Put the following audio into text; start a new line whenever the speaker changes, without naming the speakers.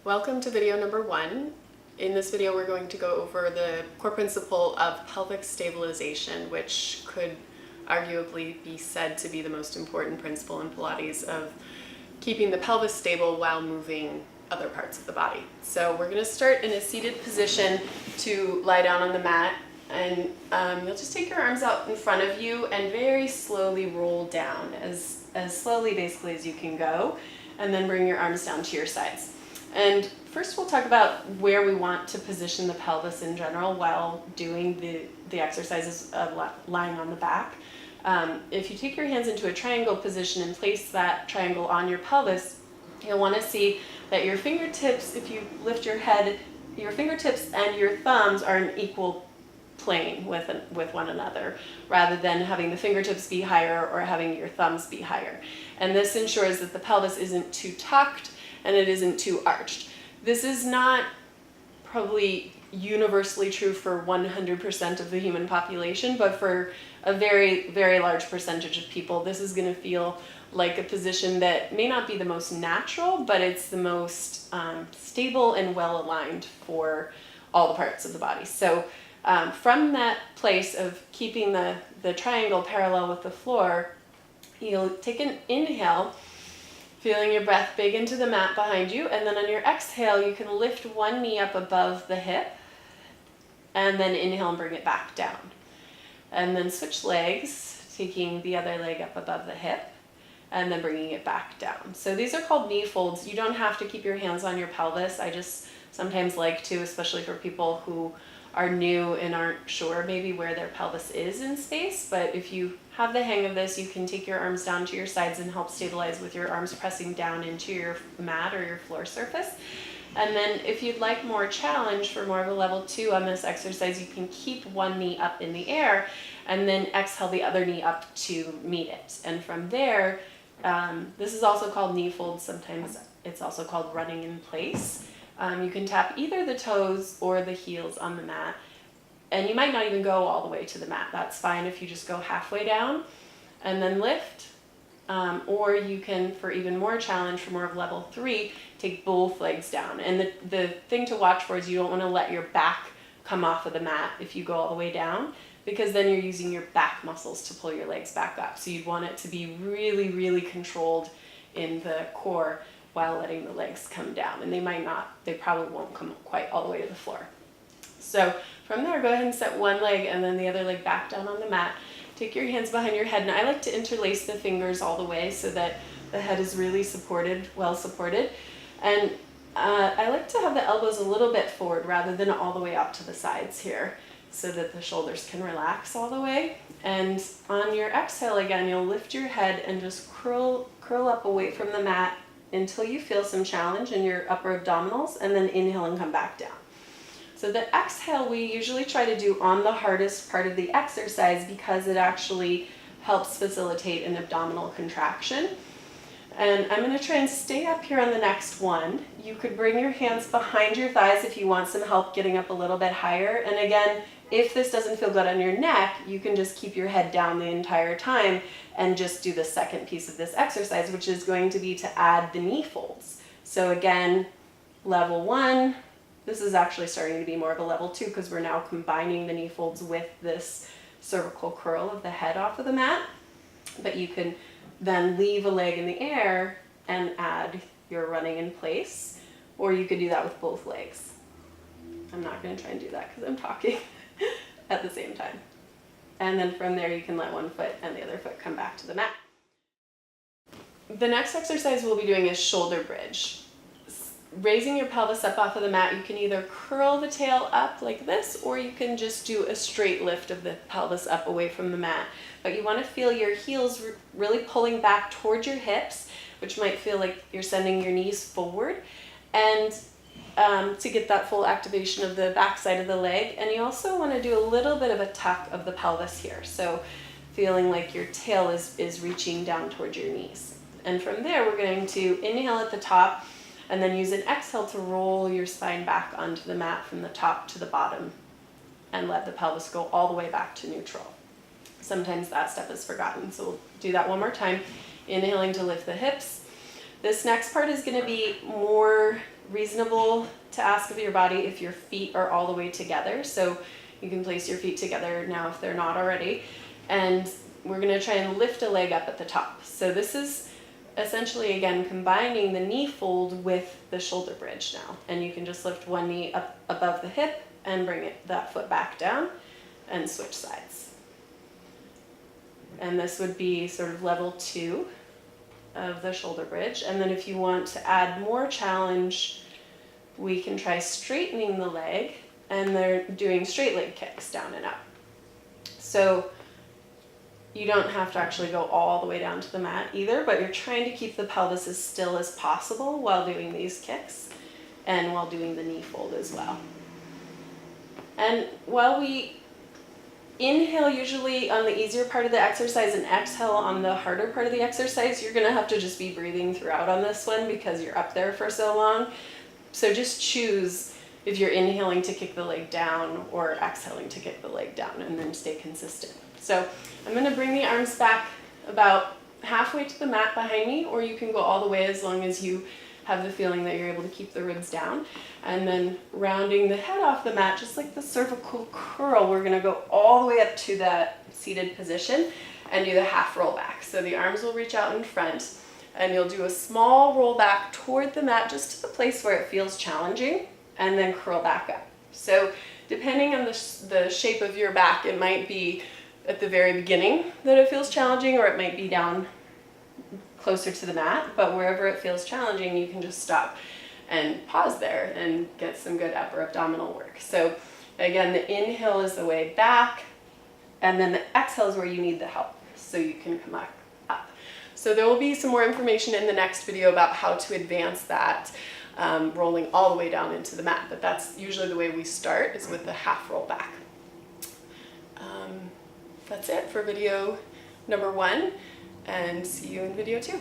Welcome to video number 1. In this video we're going to go over the core principle of pelvic stabilization, which could arguably be said to be the most important principle in Pilates of keeping the pelvis stable while moving other parts of the body. So we're going to start in a seated position to lie down on the mat, and you'll just take your arms out in front of you and very slowly roll down, as slowly basically as you can go, and then bring your arms down to your sides. And first we'll talk about where we want to position the pelvis in general while doing the exercises of lying on the back. If you take your hands into a triangle position and place that triangle on your pelvis, you'll want to see that your fingertips, if you lift your head, your fingertips and your thumbs are in equal plane with one another, rather than having the fingertips be higher or having your thumbs be higher. And this ensures that the pelvis isn't too tucked and it isn't too arched. This is not probably universally true for 100% of the human population, but for a very, very large percentage of people, this is going to feel like a position that may not be the most natural, but it's the most stable and well aligned for all the parts of the body. So from that place of keeping the triangle parallel with the floor, you'll take an inhale, feeling your breath big into the mat behind you, and then on your exhale you can lift one knee up above the hip and then inhale and bring it back down. And then switch legs, taking the other leg up above the hip and then bringing it back down. So these are called knee folds. You don't have to keep your hands on your pelvis. I just sometimes like to, especially for people who are new and aren't sure maybe where their pelvis is in space. But if you have the hang of this, you can take your arms down to your sides and help stabilize with your arms pressing down into your mat or your floor surface. And then if you'd like more challenge for more of a level 2 on this exercise, you can keep one knee up in the air and then exhale the other knee up to meet it. And from there, this is also called knee folds. Sometimes it's also called running in place. You can tap either the toes or the heels on the mat, and you might not even go all the way to the mat. That's fine if you just go halfway down and then lift, or you can, for even more challenge, for more of level 3, take both legs down. And the thing to watch for is you don't want to let your back come off of the mat if you go all the way down, because then you're using your back muscles to pull your legs back up. So you'd want it to be really, really controlled in the core while letting the legs come down. And they probably won't come quite all the way to the floor. So from there, go ahead and set one leg and then the other leg back down on the mat. Take your hands behind your head, and I like to interlace the fingers all the way so that the head is really supported, well supported. And I like to have the elbows a little bit forward rather than all the way up to the sides here, so that the shoulders can relax all the way. And on your exhale again, you'll lift your head and just curl up away from the mat until you feel some challenge in your upper abdominals, and then inhale and come back down. So the exhale we usually try to do on the hardest part of the exercise, because it actually helps facilitate an abdominal contraction. And I'm going to try and stay up here on the next one. You could bring your hands behind your thighs if you want some help getting up a little bit higher. And again, if this doesn't feel good on your neck, you can just keep your head down the entire time and just do the second piece of this exercise, which is going to be to add the knee folds. So again, level 1, this is actually starting to be more of a level 2, because we're now combining the knee folds with this cervical curl of the head off of the mat. But you can then leave a leg in the air and add your running in place, or you could do that with both legs. I'm not going to try and do that because I'm talking at the same time. And then from there you can let one foot and the other foot come back to the mat. The next exercise we'll be doing is shoulder bridge. Raising your pelvis up off of the mat, you can either curl the tail up like this, or you can just do a straight lift of the pelvis up away from the mat. But you want to feel your heels really pulling back towards your hips, which might feel like you're sending your knees forward, and to get that full activation of the back side of the leg. And you also want to do a little bit of a tuck of the pelvis here, so feeling like your tail is reaching down towards your knees. And from there, we're going to inhale at the top and then use an exhale to roll your spine back onto the mat from the top to the bottom and let the pelvis go all the way back to neutral. Sometimes that step is forgotten, so we'll do that one more time. Inhaling to lift the hips. This next part is going to be more reasonable to ask of your body if your feet are all the way together. So you can place your feet together now if they're not already. And we're going to try and lift a leg up at the top. So this is essentially, again, combining the knee fold with the shoulder bridge now. And you can just lift one knee up above the hip and bring that foot back down and switch sides. And this would be sort of level 2 of the shoulder bridge. And then if you want to add more challenge, we can try straightening the leg, and they're doing straight leg kicks down and up. So you don't have to actually go all the way down to the mat either, but you're trying to keep the pelvis as still as possible while doing these kicks and while doing the knee fold as well. And while we inhale usually on the easier part of the exercise and exhale on the harder part of the exercise, you're gonna have to just be breathing throughout on this one because you're up there for so long. So just choose if you're inhaling to kick the leg down or exhaling to kick the leg down, and then stay consistent. So I'm gonna bring the arms back about halfway to the mat behind me, or you can go all the way as long as you have the feeling that you're able to keep the ribs down. And then rounding the head off the mat, just like the cervical curl, we're gonna go all the way up to that seated position and do the half roll back. So the arms will reach out in front, and you'll do a small roll back toward the mat, just to the place where it feels challenging, and then curl back up. So depending on the shape of your back, it might be at the very beginning that it feels challenging, or it might be down closer to the mat, but wherever it feels challenging, you can just stop and pause there and get some good upper abdominal work. So again, the inhale is the way back, and then the exhale is where you need the help, so you can come back up. So there will be some more information in the next video about how to advance that, rolling all the way down into the mat, but that's usually the way we start, is with the half roll back. That's it for video number 1, and see you in video 2.